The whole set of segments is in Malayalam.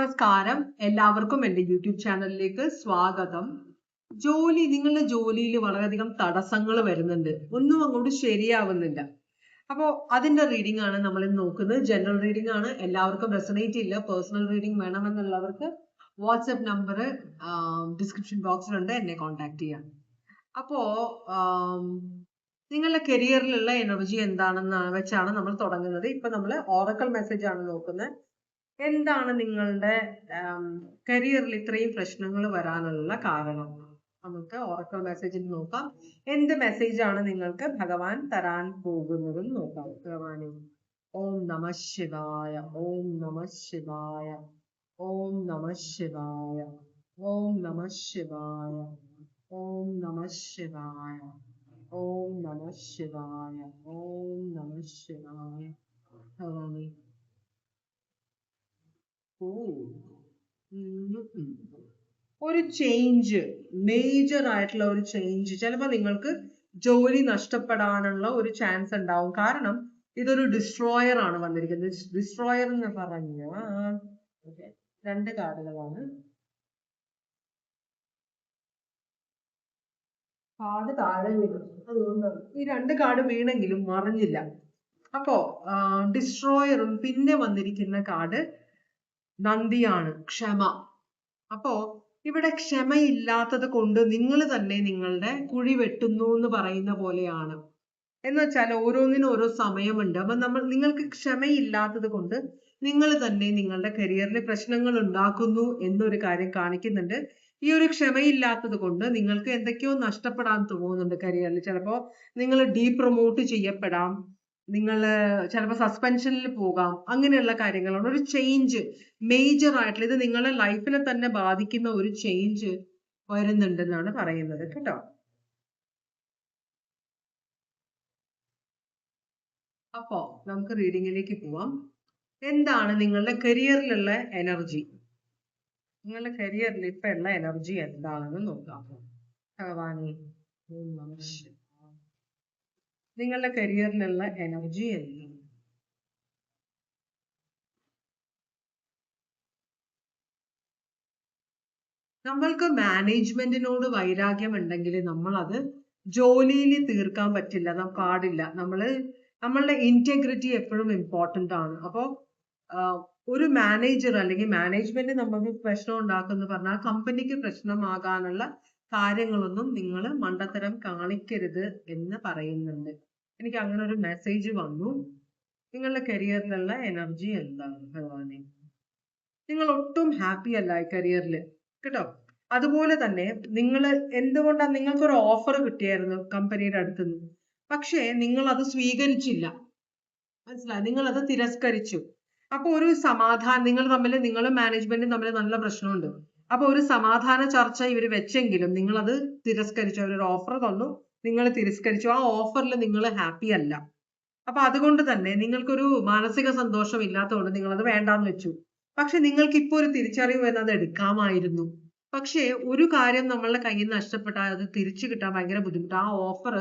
നമസ്കാരം, എല്ലാവർക്കും എൻ്റെ യൂട്യൂബ് ചാനലിലേക്ക് സ്വാഗതം. നിങ്ങളുടെ ജോലിയിൽ വളരെയധികം തടസ്സങ്ങൾ വരുന്നുണ്ട്, ഒന്നും അങ്ങോട്ട് ശരിയാവുന്നില്ല. അപ്പോൾ അതിന്റെ റീഡിംഗ് ആണ് നമ്മൾ ഇന്ന് നോക്കുന്നത്. ജനറൽ റീഡിംഗ് ആണ്, എല്ലാവർക്കും റെസണേറ്റ് ഇല്ല. പേഴ്സണൽ റീഡിംഗ് വേണമെന്നുള്ളവർക്ക് വാട്സ്ആപ്പ് നമ്പർ ഡിസ്ക്രിപ്ഷൻ ബോക്സിലുണ്ട്, എന്നെ കോൺടാക്ട് ചെയ്യാം. അപ്പോ നിങ്ങളുടെ കരിയറിലുള്ള എനർജി എന്താണെന്ന് വെച്ചാണ് നമ്മൾ തുടങ്ങുന്നത്. ഇപ്പൊ നമ്മൾ ഓറക്കൽ മെസ്സേജ് ആണ് നോക്കുന്നത്. എന്താണ് നിങ്ങളുടെ കരിയറിൽ ഇത്രയും പ്രശ്നങ്ങൾ വരാനുള്ള കാരണം? നമുക്ക് ഓറക്കൽ മെസ്സേജിൽ നോക്കാം. എന്ത് മെസ്സേജ് ആണ് നിങ്ങൾക്ക് ഭഗവാൻ തരാൻ പോകുന്നത് നോക്കാം. ഭഗവാനെ ഓം നമ ശിവായ, ഓം നമ ശിവായ, ഓം നമ ശിവായ, ഓം നമ ശിവായ, ഓം നമ ശിവായ, ഓം നമ ശിവായ, ഓം നമ ശിവായ. ഭഗവാനെ ഒരു ചേഞ്ച്, മേജർ ആയിട്ടുള്ള ഒരു ചേഞ്ച്. ചിലപ്പോൾ നിങ്ങൾക്ക് ജോലി നഷ്ടപ്പെടാനുള്ള ഒരു ചാൻസ് ഉണ്ടാവും. കാരണം ഇതൊരു ഡിസ്ട്രോയർ ആണ് വന്നിരിക്കുന്നത്. ഡിസ്ട്രോയർ എന്ന് പറഞ്ഞ രണ്ട് കാർഡുകളാണ്. കാർഡ് താഴെ വീണു, അതുകൊണ്ടാണ് ഈ രണ്ട് കാർഡ് വീണെങ്കിലും മറിഞ്ഞില്ല. അപ്പോ ഡിസ്ട്രോയറും പിന്നെ വന്നിരിക്കുന്ന കാർഡ് നന്ദിയാണ്, ക്ഷമ. അപ്പോ ഇവിടെ ക്ഷമയില്ലാത്തത് കൊണ്ട് നിങ്ങൾ തന്നെ നിങ്ങളുടെ കുഴി വെട്ടുന്നു എന്ന് പറയുന്ന പോലെയാണ്. എന്ന് വെച്ചാൽ ഓരോന്നിനും ഓരോ സമയമുണ്ട്. അപ്പൊ നിങ്ങൾക്ക് ക്ഷമയില്ലാത്തത് കൊണ്ട് നിങ്ങൾ തന്നെ നിങ്ങളുടെ കരിയറിൽ പ്രശ്നങ്ങൾ ഉണ്ടാക്കുന്നു എന്നൊരു കാര്യം കാണിക്കുന്നുണ്ട്. ഈ ഒരു ക്ഷമയില്ലാത്തത് കൊണ്ട് നിങ്ങൾക്ക് എന്തൊക്കെയോ നഷ്ടപ്പെടാൻ തോന്നുന്നുണ്ട് കരിയറിൽ. ചിലപ്പോ നിങ്ങൾ ഡീപ്രൊമോട്ട് ചെയ്യപ്പെടാം, നിങ്ങൾ ചിലപ്പോൾ സസ്പെൻഷനിൽ പോകാം, അങ്ങനെയുള്ള കാര്യങ്ങളാണ്. ഒരു ചേഞ്ച്, മേജർ ആയിട്ടുള്ള, ഇത് നിങ്ങളുടെ ലൈഫിനെ തന്നെ ബാധിക്കുന്ന ഒരു ചേഞ്ച് വരുന്നുണ്ടെന്നാണ് പറയുന്നത് കേട്ടോ. അപ്പോ നമുക്ക് റീഡിങ്ങിലേക്ക് പോവാം. എന്താണ് നിങ്ങളുടെ കരിയറിലുള്ള എനർജി? നിങ്ങളുടെ കരിയറിൽ ഇപ്പൊ ഉള്ള എനർജി എന്താണെന്ന് നോക്കാം. ഭഗവാനെ നിങ്ങളുടെ കരിയറിലുള്ള എനർജി എന്താണ്? നമ്മൾക്ക് മാനേജ്മെന്റിനോട് വൈരാഗ്യം ഉണ്ടെങ്കിൽ നമ്മൾ അത് ജോലിയിൽ തീർക്കാൻ പാടില്ല. നമ്മളുടെ ഇന്റഗ്രിറ്റി എപ്പോഴും ഇമ്പോർട്ടൻ്റ് ആണ്. അപ്പോൾ ഒരു മാനേജർ അല്ലെങ്കിൽ മാനേജ്മെന്റ് നമുക്ക് പ്രശ്നം ഉണ്ടാക്കുന്നു പറഞ്ഞാൽ കമ്പനിക്ക് പ്രശ്നമാകാനുള്ള കാര്യങ്ങളൊന്നും നിങ്ങൾ മണ്ടത്തരം കാണിക്കരുത് എന്ന് പറയുന്നുണ്ട്. എനിക്ക് അങ്ങനെ ഒരു മെസ്സേജ് വന്നു. നിങ്ങളുടെ കരിയറിലുള്ള എനർജി എന്താണ് ഭഗവാനെ? നിങ്ങൾ ഒട്ടും ഹാപ്പി അല്ല ഈ കരിയറിൽ കേട്ടോ. അതുപോലെ തന്നെ എന്തുകൊണ്ടാണ് നിങ്ങൾക്കൊരു ഓഫർ കിട്ടിയായിരുന്നു കമ്പനിയുടെ അടുത്തുനിന്ന്, പക്ഷേ നിങ്ങൾ അത് സ്വീകരിച്ചില്ല. മനസ്സിലായി? നിങ്ങൾ അത് തിരസ്കരിച്ചു. അപ്പൊ ഒരു സമാധാനം, നിങ്ങളും മാനേജ്മെന്റും തമ്മിൽ നല്ല പ്രശ്നമുണ്ട്. അപ്പൊ ഒരു സമാധാന ചർച്ച ഇവർ വെച്ചെങ്കിലും നിങ്ങൾ അത് തിരസ്കരിച്ചു. അവരൊരു ഓഫർ തന്നു, നിങ്ങൾ തിരസ്കരിച്ചു. ആ ഓഫറിൽ നിങ്ങൾ ഹാപ്പി അല്ല. അപ്പൊ അതുകൊണ്ട് തന്നെ നിങ്ങൾക്കൊരു മാനസിക സന്തോഷം ഇല്ലാത്തതുകൊണ്ട് നിങ്ങൾ അത് വേണ്ടാന്ന് വെച്ചു. പക്ഷെ നിങ്ങൾക്ക് ഇപ്പൊ ഒരു തിരിച്ചറിവ് വരുന്നത് അത് എടുക്കാമായിരുന്നു. പക്ഷേ ഒരു കാര്യം നമ്മളുടെ കയ്യിൽ നിന്ന് നഷ്ടപ്പെട്ടാൽ അത് തിരിച്ചു കിട്ടാൻ ഭയങ്കര ബുദ്ധിമുട്ടാണ്. ആ ഓഫർ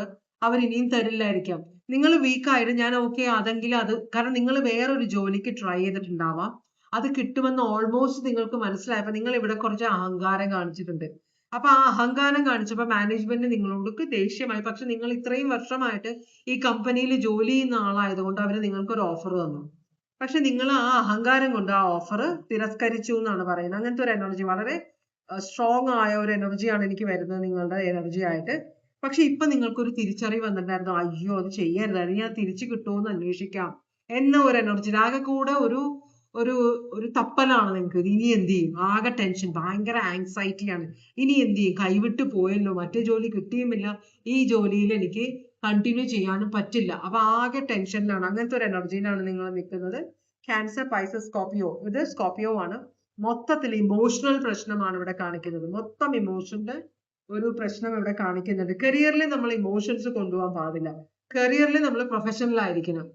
അവർ ഇനിയും തരില്ലായിരിക്കാം. നിങ്ങൾ വീക്കായിട്ട് ഞാൻ ഓക്കെ അതെങ്കിലും അത്, കാരണം നിങ്ങൾ വേറൊരു ജോലിക്ക് ട്രൈ ചെയ്തിട്ടുണ്ടാവാം, അത് കിട്ടുമെന്ന് ഓൾമോസ്റ്റ് നിങ്ങൾക്ക് മനസ്സിലായപ്പോ നിങ്ങൾ ഇവിടെ കുറച്ച് അഹങ്കാരം കാണിച്ചിട്ടുണ്ട്. അപ്പൊ ആ അഹങ്കാരം കാണിച്ചപ്പോ മാനേജ്മെന്റ് നിങ്ങളോട് ദേഷ്യമായി. പക്ഷെ നിങ്ങൾ ഇത്രയും വർഷമായിട്ട് ഈ കമ്പനിയിൽ ജോലി ചെയ്യുന്ന ആളായതുകൊണ്ട് അവർ നിങ്ങൾക്ക് ഒരു ഓഫർ തന്നു. പക്ഷെ നിങ്ങൾ ആ അഹങ്കാരം കൊണ്ട് ആ ഓഫർ തിരസ്കരിച്ചു എന്നാണ് പറയുന്നത്. അങ്ങനത്തെ ഒരു എനർജി, വളരെ സ്ട്രോങ് ആയ ഒരു എനർജിയാണ് എനിക്ക് വരുന്നത് നിങ്ങളുടെ എനർജി ആയിട്ട്. പക്ഷെ ഇപ്പൊ നിങ്ങൾക്കൊരു തിരിച്ചറിവ് വന്നിട്ടുണ്ടായിരുന്നു, അയ്യോ അത് ചെയ്യരുതായിരുന്നു, ഞാൻ തിരിച്ചു കിട്ടുമെന്ന് അന്വേഷിക്കാം എന്ന ഒരു എനർജി. ആകെ കൂടെ ഒരു ഒരു ഒരു തപ്പലാണ് നിങ്ങൾക്ക്. ഇനി എന്ത് ചെയ്യും? ആകെ ടെൻഷൻ, ഭയങ്കര ആങ്സൈറ്റിയാണ്. ഇനി എന്ത് ചെയ്യും? കൈവിട്ട് പോയല്ലോ, മറ്റേ ജോലി കിട്ടിയുമില്ല, ഈ ജോലിയിൽ എനിക്ക് കണ്ടിന്യൂ ചെയ്യാനും പറ്റില്ല. അപ്പൊ ആകെ ടെൻഷനിലാണ്. അങ്ങനത്തെ ഒരു എനർജിയിലാണ് നിങ്ങൾ നിൽക്കുന്നത്. Cancer, Pisces, Scorpio. ഇത് സ്കോർപിയോ ആണ്. മൊത്തത്തിൽ ഇമോഷണൽ പ്രശ്നമാണ് ഇവിടെ കാണിക്കുന്നത്. മൊത്തം ഇമോഷന്റെ ഒരു പ്രശ്നം ഇവിടെ കാണിക്കുന്നുണ്ട്. കരിയറിൽ നമ്മൾ ഇമോഷൻസ് കൊണ്ടുപോകാൻ പാടില്ല. കരിയറിൽ നമ്മൾ പ്രൊഫഷണൽ ആയിരിക്കണം,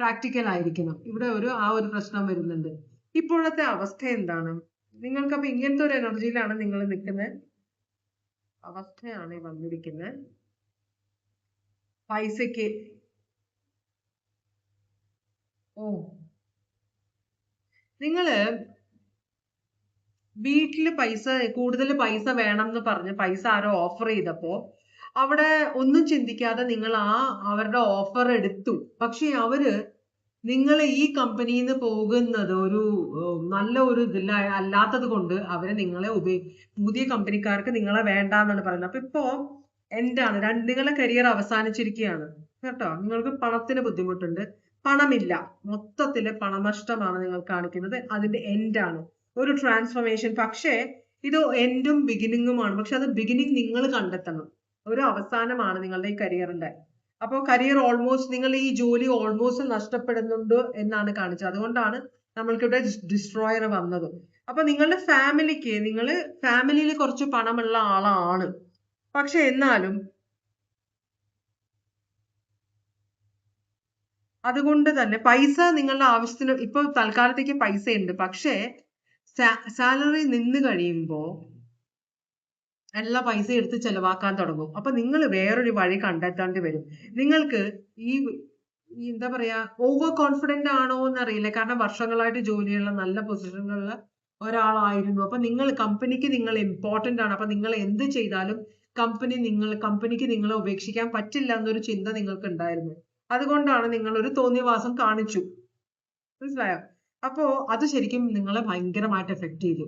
പ്രാക്ടിക്കൽ ആയിരിക്കണം. ഇവിടെ ആ ഒരു പ്രശ്നം വരുന്നുണ്ട്. ഇപ്പോഴത്തെ അവസ്ഥ എന്താണ്? നിങ്ങൾക്കപ്പോ ഇങ്ങനത്തെ ഒരു എനർജിയിലാണ് നിങ്ങൾ നിൽക്കുന്ന അവസ്ഥയാണ് വന്നിരിക്കുന്നത്. പൈസക്ക് നിങ്ങള് വീട്ടില് കൂടുതൽ പൈസ വേണം എന്ന് പറഞ്ഞ് പൈസ ആരോ ഓഫർ ചെയ്തപ്പോ അവിടെ ഒന്നും ചിന്തിക്കാതെ നിങ്ങൾ അവരുടെ ഓഫർ എടുത്തു. പക്ഷെ അവര് നിങ്ങൾ ഈ കമ്പനിയിൽ നിന്ന് പോകുന്നത് ഒരു നല്ല ഒരു ഇതില്ല അല്ലാത്തത് കൊണ്ട് അവര് പുതിയ കമ്പനിക്കാർക്ക് നിങ്ങളെ വേണ്ടാന്നാണ് പറയുന്നത്. അപ്പൊ ഇപ്പോ എന്താണ് നിങ്ങളെ കരിയർ അവസാനിച്ചിരിക്കുകയാണ് കേട്ടോ. നിങ്ങൾക്ക് പണത്തിന് ബുദ്ധിമുട്ടുണ്ട്, പണമില്ല, മൊത്തത്തില് പണനഷ്ടമാണ് നിങ്ങൾ കാണിക്കുന്നത്. അതിന്റെ എൻഡാണ് ഒരു ട്രാൻസ്ഫോർമേഷൻ. പക്ഷേ ഇത് എൻഡും ബിഗിനിങ്ങുമാണ്. പക്ഷെ അത് ബിഗിനിങ് നിങ്ങൾ കണ്ടെത്തണം. ഒരു അവസാനമാണ് നിങ്ങളുടെ ഈ കരിയറിന്റെ. അപ്പോൾ കരിയർ ഓൾമോസ്റ്റ് നിങ്ങൾ ഈ ജോലി ഓൾമോസ്റ്റ് നഷ്ടപ്പെടുന്നുണ്ട് എന്നാണ് കാണിച്ചത്. അതുകൊണ്ടാണ് നമ്മൾക്കിവിടെ ഡിസ്ട്രോയർ വന്നത്. അപ്പൊ നിങ്ങളുടെ ഫാമിലിയിൽ കുറച്ച് പണമുള്ള ആളാണ്. പക്ഷെ എന്നാലും അതുകൊണ്ട് തന്നെ പൈസ നിങ്ങളുടെ ആവശ്യത്തിന് ഇപ്പൊ തൽക്കാലത്തേക്ക് പൈസ ഉണ്ട്. പക്ഷേ സാലറി നിന്ന് കഴിയുമ്പോ എല്ലാ പൈസ എടുത്ത് ചെലവാക്കാൻ തുടങ്ങും. അപ്പൊ നിങ്ങൾ വേറൊരു വഴി കണ്ടെത്തേണ്ടി വരും. നിങ്ങൾക്ക് ഈ എന്താ പറയാ ഓവർ കോൺഫിഡന്റ് ആണോ എന്നറിയില്ല. കാരണം വർഷങ്ങളായിട്ട് ജോലിയുള്ള നല്ല പൊസിഷനിലുള്ള ഒരാളായിരുന്നു. അപ്പൊ കമ്പനിക്ക് നിങ്ങൾ ഇമ്പോർട്ടന്റ് ആണ്. അപ്പൊ നിങ്ങൾ എന്ത് ചെയ്താലും കമ്പനിക്ക് നിങ്ങളെ ഉപേക്ഷിക്കാൻ പറ്റില്ല എന്നൊരു ചിന്ത നിങ്ങൾക്ക് ഉണ്ടായിരുന്നു. അതുകൊണ്ടാണ് നിങ്ങൾ ഒരു തോന്നിയവാസം കാണിച്ചു. മനസ്സിലായോ? അപ്പോ അത് ശരിക്കും നിങ്ങളെ ഭയങ്കരമായിട്ട് എഫക്ട് ചെയ്തു.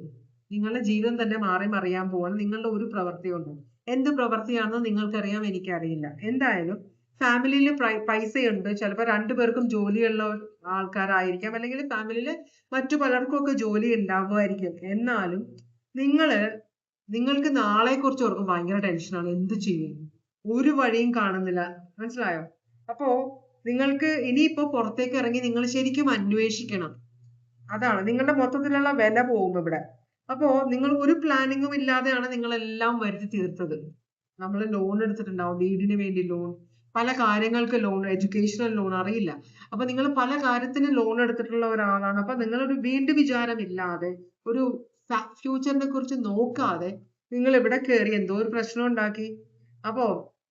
നിങ്ങളുടെ ജീവിതം തന്നെ മാറി മറിയാൻ പോവാണ് നിങ്ങളുടെ ഒരു പ്രവൃത്തി കൊണ്ട്. എന്ത് പ്രവൃത്തിയാണെന്ന് നിങ്ങൾക്കറിയാം, എനിക്കറിയില്ല. എന്തായാലും ഫാമിലിയിൽ പൈസയുണ്ട്, ചിലപ്പോൾ രണ്ടുപേർക്കും ജോലിയുള്ള ആൾക്കാരായിരിക്കാം, അല്ലെങ്കിൽ ഫാമിലിയിൽ മറ്റു പലർക്കും ഒക്കെ ജോലി ഉണ്ടാവുമായിരിക്കും. എന്നാലും നിങ്ങൾക്ക് നാളെ കുറിച്ച് ഓർക്കും ഭയങ്കര ടെൻഷനാണ്. എന്ത് ചെയ്യും, ഒരു വഴിയും കാണുന്നില്ല. മനസ്സിലായോ? അപ്പോ നിങ്ങൾക്ക് ഇനിയിപ്പോ പുറത്തേക്ക് ഇറങ്ങി നിങ്ങൾ ശരിക്കും അന്വേഷിക്കണം. അതാണ് നിങ്ങളുടെ മൊത്തത്തിലുള്ള വില പോകും ഇവിടെ. അപ്പോ നിങ്ങൾ ഒരു പ്ലാനിങ്ങും ഇല്ലാതെയാണ് നിങ്ങളെല്ലാം വരുത്തി തീർത്തത്. നമ്മൾ ലോൺ എടുത്തിട്ടുണ്ടാവും, വീടിന് വേണ്ടി ലോൺ, പല കാര്യങ്ങൾക്ക് ലോൺ, എഡ്യൂക്കേഷണൽ ലോൺ, അറിയില്ല. അപ്പൊ നിങ്ങൾ പല കാര്യത്തിന് ലോൺ എടുത്തിട്ടുള്ള ഒരാളാണ്. അപ്പൊ നിങ്ങളൊരു വീണ്ടും വിചാരമില്ലാതെ, ഒരു ഫ്യൂച്ചറിനെ കുറിച്ച് നോക്കാതെ നിങ്ങൾ ഇവിടെ കയറി എന്തോ ഒരു പ്രശ്നം ഉണ്ടാക്കി. അപ്പോ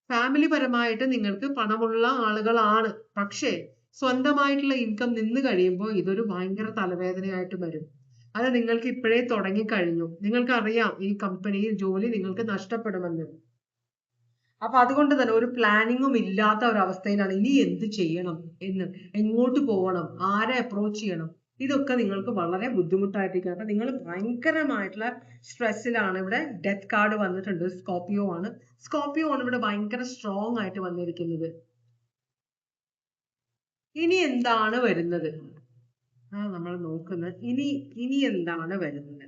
ഫാമിലി പരമായിട്ട് നിങ്ങൾക്ക് പണമുള്ള ആളുകളാണ്. പക്ഷേ സ്വന്തമായിട്ടുള്ള ഇൻകം നിന്ന് കഴിയുമ്പോൾ ഇതൊരു ഭയങ്കര തലവേദനയായിട്ട് വരും. അത് നിങ്ങൾക്ക് ഇപ്പോഴേ തുടങ്ങിക്കഴിഞ്ഞു. നിങ്ങൾക്ക് അറിയാം ഈ കമ്പനിയിൽ ജോലി നിങ്ങൾക്ക് നഷ്ടപ്പെടുമെന്ന്. അപ്പൊ അതുകൊണ്ട് തന്നെ ഒരു പ്ലാനിങ്ങും ഇല്ലാത്ത ഒരു അവസ്ഥയിലാണ് ഇനി എന്ത് ചെയ്യണം എന്ന്, എങ്ങോട്ട് പോകണം, ആരെ അപ്രോച്ച് ചെയ്യണം, ഇതൊക്കെ നിങ്ങൾക്ക് വളരെ ബുദ്ധിമുട്ടായിട്ടിരിക്കും. അപ്പൊ നിങ്ങൾ ഭയങ്കരമായിട്ടുള്ള സ്ട്രെസ്സിലാണ്. ഇവിടെ ഡെത്ത് കാർഡ് വന്നിട്ടുണ്ട്, സ്കോർപിയോ ആണ് ഇവിടെ ഭയങ്കര സ്ട്രോങ് ആയിട്ട് വന്നിരിക്കുന്നത്. ഇനി എന്താണ് വരുന്നത് നമ്മൾ നോക്കുന്നത്. ഇനി എന്താണ് വരുന്നത്?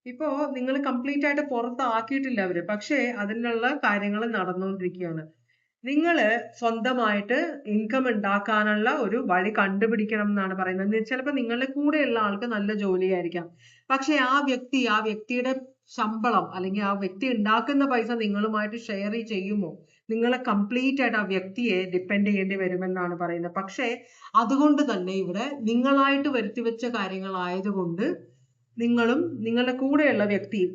ഇപ്പോ നിങ്ങൾ കംപ്ലീറ്റ് ആയിട്ട് പുറത്താക്കിയിട്ടില്ല അവര്, പക്ഷേ അതിനുള്ള കാര്യങ്ങൾ നടന്നുകൊണ്ടിരിക്കുകയാണ്. നിങ്ങൾ സ്വന്തമായിട്ട് ഇൻകം ഉണ്ടാക്കാനുള്ള ഒരു വഴി കണ്ടുപിടിക്കണം എന്നാണ് പറയുന്നത്. ചിലപ്പോൾ നിങ്ങളുടെ കൂടെയുള്ള ആൾക്ക് നല്ല ജോലിയായിരിക്കാം, പക്ഷെ ആ വ്യക്തിയുടെ ശമ്പളം അല്ലെങ്കിൽ ആ വ്യക്തി ഉണ്ടാക്കുന്ന പൈസ നിങ്ങളുമായിട്ട് ഷെയർ ചെയ്യുമോ? നിങ്ങളെ കംപ്ലീറ്റ് ആയിട്ട് ആ വ്യക്തിയെ ഡിപ്പെൻഡ് ചെയ്യേണ്ടി വരുമെന്നാണ് പറയുന്നത്. പക്ഷേ അതുകൊണ്ട് തന്നെ ഇവിടെ നിങ്ങളായിട്ട് വരുത്തിവെച്ച കാര്യങ്ങളായതുകൊണ്ട് നിങ്ങളും നിങ്ങളുടെ കൂടെയുള്ള വ്യക്തിയും,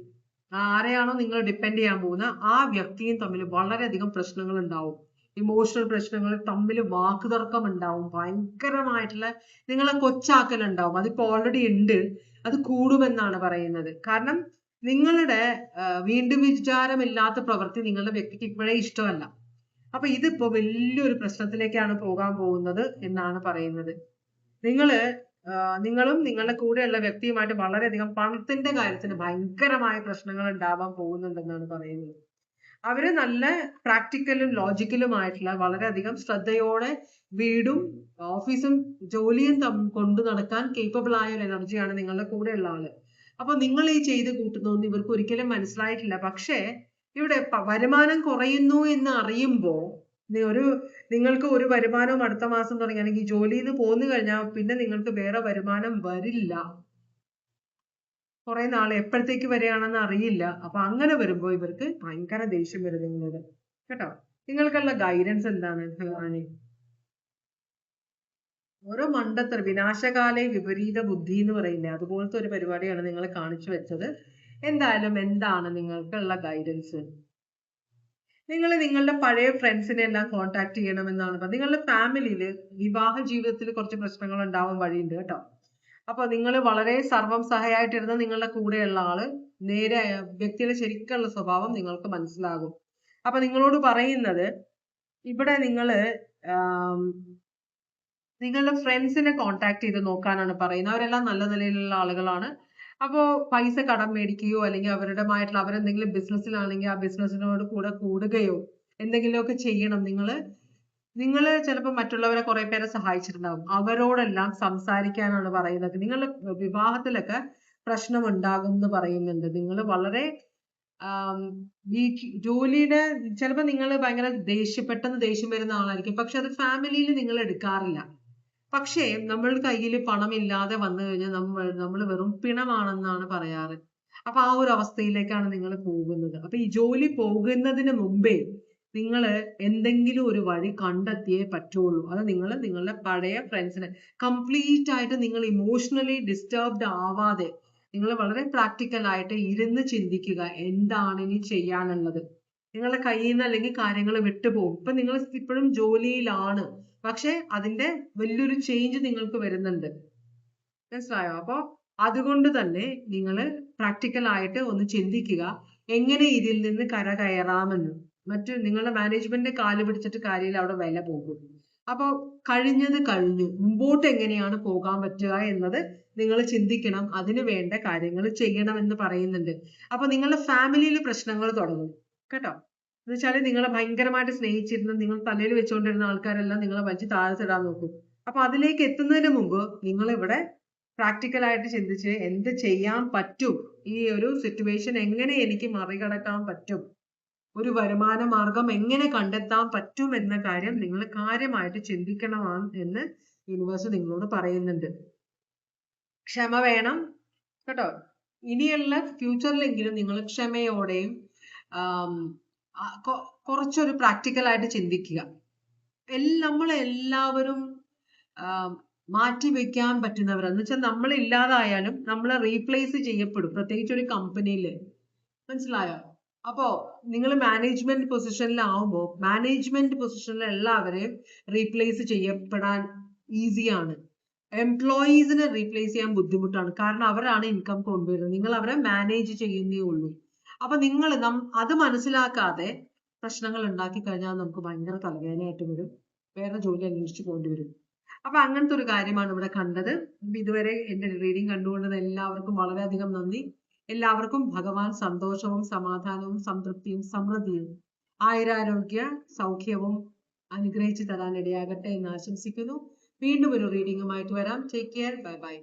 ആരെയാണോ നിങ്ങൾ ഡിപ്പെൻഡ് ചെയ്യാൻ പോകുന്ന ആ വ്യക്തിയും തമ്മിൽ വളരെയധികം പ്രശ്നങ്ങൾ ഉണ്ടാവും. ഇമോഷണൽ പ്രശ്നങ്ങൾ, തമ്മിൽ വാക്കുതർക്കം ഉണ്ടാവും, ഭയങ്കരമായിട്ടുള്ള നിങ്ങളെ കൊച്ചാക്കലുണ്ടാവും. അതിപ്പോ ഓൾറെഡി ഉണ്ട്, അത് കൂടുമെന്നാണ് പറയുന്നത്. കാരണം നിങ്ങളുടെ വീണ്ടും വിചാരമില്ലാത്ത പ്രവൃത്തി നിങ്ങളുടെ വ്യക്തിക്ക് ഇപ്പോഴേ ഇഷ്ടമല്ല. അപ്പൊ ഇതിപ്പോ വലിയൊരു പ്രശ്നത്തിലേക്കാണ് പോകാൻ പോകുന്നത് എന്നാണ് പറയുന്നത്. നിങ്ങളും നിങ്ങളുടെ കൂടെയുള്ള വ്യക്തിയുമായിട്ട് വളരെയധികം പണത്തിന്റെ കാര്യത്തിന് ഭയങ്കരമായ പ്രശ്നങ്ങൾ ഉണ്ടാവാൻ പോകുന്നുണ്ടെന്നാണ് പറയുന്നത്. അവര് നല്ല പ്രാക്ടിക്കലും ലോജിക്കലുമായിട്ടുള്ള വളരെയധികം ശ്രദ്ധയോടെ വീടും ഓഫീസും ജോലിയും കൊണ്ടു നടക്കാൻ കേപ്പബിൾ ആയ ഒരു എനർജിയാണ് നിങ്ങളുടെ കൂടെയുള്ള ആള്. അപ്പൊ നിങ്ങൾ ഈ ചെയ്ത് കൂട്ടുന്നൊന്നും ഇവർക്ക് ഒരിക്കലും മനസ്സിലായിട്ടില്ല. പക്ഷേ ഇവിടെ വരുമാനം കുറയുന്നു എന്ന് അറിയുമ്പോ നിങ്ങൾക്ക് ഒരു വരുമാനവും അടുത്ത മാസം തുടങ്ങുകയാണെങ്കിൽ ജോലിയിൽ നിന്ന് പോന്നു കഴിഞ്ഞാൽ പിന്നെ നിങ്ങൾക്ക് വേറെ വരുമാനം വരില്ല. കുറെ നാൾ എപ്പോഴത്തേക്ക് വരികയാണെന്ന് അറിയില്ല. അപ്പൊ അങ്ങനെ വരുമ്പോ ഇവർക്ക് ഭയങ്കര ദേഷ്യം വരും നിങ്ങളോട്. കേട്ടോ? നിങ്ങൾക്കുള്ള ഗൈഡൻസ് എന്താണ് ഭഗവാനെ? ഓരോ മണ്ടത്തരം, വിനാശകാലെ വിപരീത ബുദ്ധി എന്ന് പറയില്ലേ, അതുപോലത്തെ ഒരു പരിപാടിയാണ് നിങ്ങൾ കാണിച്ചു വെച്ചത്. എന്തായാലും എന്താണ് നിങ്ങൾക്കുള്ള ഗൈഡൻസ്? നിങ്ങൾ നിങ്ങളുടെ പഴയ ഫ്രണ്ട്സിനെ എല്ലാം കോൺടാക്ട് ചെയ്യണമെന്നാണ് പറഞ്ഞത്. നിങ്ങളുടെ ഫാമിലിയിൽ വിവാഹ ജീവിതത്തിൽ കുറച്ച് പ്രശ്നങ്ങൾ ഉണ്ടാവാൻ വഴിയുണ്ട് കേട്ടോ. അപ്പൊ നിങ്ങൾ വളരെ സർവം സഹായായിട്ടിരുന്ന നിങ്ങളുടെ കൂടെയുള്ള ആള് നേരെ വ്യക്തിയുടെ ശരിക്കുള്ള സ്വഭാവം നിങ്ങൾക്ക് മനസ്സിലാകും. അപ്പൊ നിങ്ങളോട് പറയുന്നത് ഇവിടെ നിങ്ങള് നിങ്ങളുടെ ഫ്രണ്ട്സിനെ കോൺടാക്ട് ചെയ്ത് നോക്കാനാണ് പറയുന്നത്. അവരെല്ലാം നല്ല നിലയിലുള്ള ആളുകളാണ്. അപ്പോ പൈസ കടം മേടിക്കുകയോ അല്ലെങ്കിൽ അവരെന്തെങ്കിലും ബിസിനസ്സിലാണെങ്കിൽ ആ ബിസിനസ്സിനോട് കൂടെ കൂടുകയോ എന്തെങ്കിലുമൊക്കെ ചെയ്യണം. നിങ്ങള് ചിലപ്പോൾ മറ്റുള്ളവരെ കുറെ പേരെ സഹായിച്ചിട്ടുണ്ടാവും. അവരോടെല്ലാം സംസാരിക്കാനാണ് പറയുന്നത്. നിങ്ങളുടെ വിവാഹത്തിലൊക്കെ പ്രശ്നം ഉണ്ടാകും എന്ന് പറയുന്നുണ്ട്. നിങ്ങൾ വളരെ ജോലിയുടെ ചിലപ്പോൾ നിങ്ങൾ ഭയങ്കര പെട്ടെന്ന് ദേഷ്യം വരുന്ന ആളായിരിക്കും. പക്ഷെ അത് ഫാമിലിയിൽ നിങ്ങൾ എടുക്കാറില്ല. പക്ഷേ നമ്മൾ കയ്യിൽ പണമില്ലാതെ വന്നു കഴിഞ്ഞാൽ നമ്മൾ വെറും പിണമാണെന്നാണ് പറയാറ്. അപ്പൊ ആ ഒരു അവസ്ഥയിലേക്കാണ് നിങ്ങൾ പോകുന്നത്. അപ്പൊ ഈ ജോലി പോകുന്നതിന് മുമ്പേ നിങ്ങൾ എന്തെങ്കിലും ഒരു വഴി കണ്ടെത്തിയേ പറ്റുള്ളൂ. അത് നിങ്ങളുടെ പഴയ ഫ്രണ്ട്സിനെ കംപ്ലീറ്റ് ആയിട്ട് നിങ്ങൾ ഇമോഷണലി ഡിസ്റ്റർബ്ഡ് ആവാതെ നിങ്ങൾ വളരെ പ്രാക്ടിക്കൽ ആയിട്ട് ഇരുന്ന് ചിന്തിക്കുക എന്താണ് ഇനി ചെയ്യാനുള്ളത്. നിങ്ങളുടെ കയ്യിൽ നിന്ന് അല്ലെങ്കിൽ കാര്യങ്ങൾ വിട്ടുപോകും. ഇപ്പൊ നിങ്ങൾ ഇപ്പോഴും ജോലിയിലാണ്, പക്ഷെ അതിന്റെ വലിയൊരു ചേഞ്ച് നിങ്ങൾക്ക് വരുന്നുണ്ട്. മനസ്സിലായോ? അപ്പൊ അതുകൊണ്ട് തന്നെ നിങ്ങൾ പ്രാക്ടിക്കൽ ആയിട്ട് ഒന്ന് ചിന്തിക്കുക എങ്ങനെ ഇതിൽ നിന്ന് കരകയറാമെന്ന്. നിങ്ങളുടെ മാനേജ്മെന്റ് കാല് പിടിച്ചിട്ട് കാര്യമില്ല, അവിടെ വില പോകും. അപ്പൊ കഴിഞ്ഞത് കഴിഞ്ഞു, മുമ്പോട്ട് എങ്ങനെയാണ് പോകാൻ പറ്റുക എന്നത് നിങ്ങൾ ചിന്തിക്കണം. അതിന് വേണ്ട കാര്യങ്ങൾ ചെയ്യണം എന്ന് പറയുന്നുണ്ട്. അപ്പൊ നിങ്ങളുടെ ഫാമിലിയിൽ പ്രശ്നങ്ങൾ തുടങ്ങും കേട്ടോ. എന്ന് വെച്ചാല് നിങ്ങളെ ഭയങ്കരമായിട്ട് സ്നേഹിച്ചിരുന്ന, നിങ്ങൾ തലയിൽ വെച്ചുകൊണ്ടിരുന്ന ആൾക്കാരെല്ലാം നിങ്ങളെ വലിച്ച് താഴ്ത്തിടാൻ നോക്കും. അപ്പൊ അതിലേക്ക് എത്തുന്നതിന് മുമ്പ് നിങ്ങൾ ഇവിടെ പ്രാക്ടിക്കൽ ആയിട്ട് ചിന്തിച്ച് എന്ത് ചെയ്യാൻ പറ്റും, ഈ ഒരു സിറ്റുവേഷൻ എങ്ങനെ എനിക്ക് മറികടക്കാൻ പറ്റും, ഒരു വരുമാന മാർഗം എങ്ങനെ കണ്ടെത്താൻ പറ്റും എന്ന കാര്യം നിങ്ങൾ കാര്യമായിട്ട് ചിന്തിക്കണമാണ് എന്ന് യൂണിവേഴ്സ് നിങ്ങളോട് പറയുന്നുണ്ട്. ക്ഷമ വേണം കേട്ടോ. ഇനിയുള്ള ഫ്യൂച്ചറിലെങ്കിലും നിങ്ങൾ ക്ഷമയോടെയും കുറച്ചൊരു പ്രാക്ടിക്കൽ ആയിട്ട് ചിന്തിക്കുക. നമ്മളെല്ലാവരും മാറ്റി വെക്കാൻ പറ്റുന്നവരെന്ന് വെച്ചാൽ നമ്മൾ ഇല്ലാതായാലും നമ്മളെ റീപ്ലേസ് ചെയ്യപ്പെടും, പ്രത്യേകിച്ച് ഒരു കമ്പനിയിൽ. മനസ്സിലായോ? അപ്പോ നിങ്ങൾ മാനേജ്മെന്റ് പൊസിഷനിലാവുമ്പോൾ മാനേജ്മെന്റ് പൊസിഷനിൽ എല്ലാവരെയും റീപ്ലേസ് ചെയ്യപ്പെടാൻ ഈസിയാണ്. എംപ്ലോയീസിനെ റീപ്ലേസ് ചെയ്യാൻ ബുദ്ധിമുട്ടാണ്. കാരണം അവരാണ് ഇൻകം കൊണ്ടുവരുന്നത്, നിങ്ങൾ അവരെ മാനേജ് ചെയ്യുന്നേ ഉള്ളൂ. അപ്പൊ നിങ്ങൾ അത് മനസ്സിലാക്കാതെ പ്രശ്നങ്ങൾ ഉണ്ടാക്കി കഴിഞ്ഞാൽ നമുക്ക് ഭയങ്കര തലവേദനയായിട്ട് വരും, വേറെ ജോലി അന്വേഷിച്ച് പോകേണ്ടി വരും. അപ്പൊ അങ്ങനത്തെ ഒരു കാര്യമാണ് ഇവിടെ കണ്ടത്. ഇതുവരെ എന്റെ റീഡിംഗ് കണ്ടുകൊണ്ടത് എല്ലാവർക്കും വളരെയധികം നന്ദി. എല്ലാവർക്കും ഭഗവാൻ സന്തോഷവും സമാധാനവും സംതൃപ്തിയും സമൃദ്ധിയും ആയുരാരോഗ്യ സൗഖ്യവും അനുഗ്രഹിച്ചു തരാൻ ഇടയാകട്ടെ എന്ന് ആശംസിക്കുന്നു. വീണ്ടും ഒരു റീഡിങ്ങുമായിട്ട് വരാം. Take care. Bye bye.